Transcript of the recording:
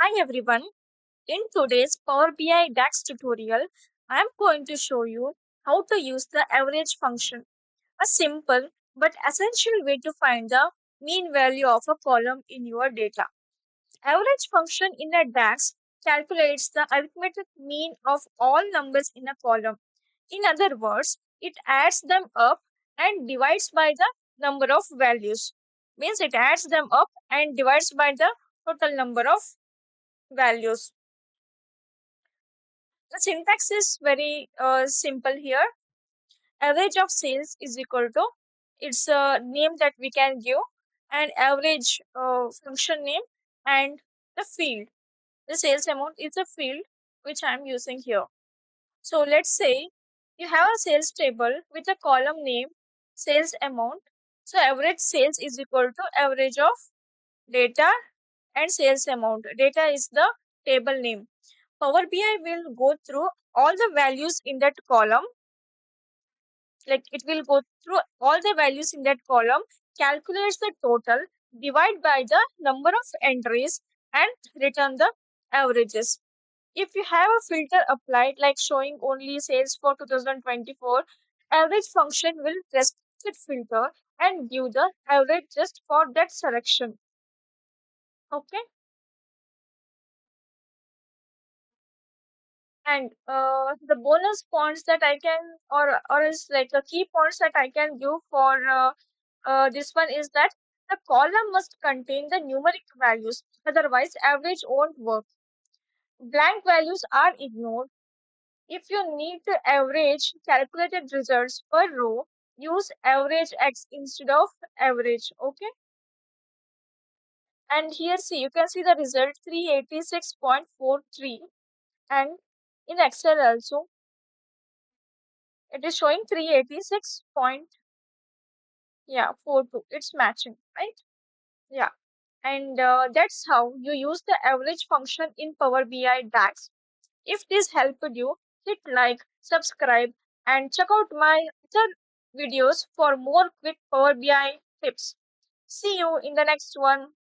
Hi everyone. In today's Power BI DAX tutorial, I am going to show you how to use the average function, a simple but essential way to find the mean value of a column in your data. Average function in a DAX calculates the arithmetic mean of all numbers in a column. In other words, it adds them up and divides by the number of values. Means it adds them up and divides by the total number of values. The syntax is very simple here. Average of sales is equal to it's a name that we can give and average function name and the field. The sales amount is a field which I am using here. So let's say you have a sales table with a column name sales amount. So average sales is equal to average of data and sales amount. Data is the table name. Power BI will go through all the values in that column, like it will go through all the values in that column, calculates the total, divide by the number of entries, and return the averages. If you have a filter applied, like showing only sales for 2024, average function will restrict that filter and give the average just for that selection. Okay. And the bonus points that I can, or is like the key points that I can give for this one is that the column must contain the numeric values, otherwise average won't work. Blank values are ignored. If you need to average calculated results per row, use average x instead of average. Okay. And here see you can see the result 386.43, and in Excel also it is showing 386 point, yeah, 42. It's matching, right? Yeah. And that's how you use the average function in Power BI DAX. If this helped you, hit like, subscribe, and check out my other videos for more quick Power BI tips. See you in the next one.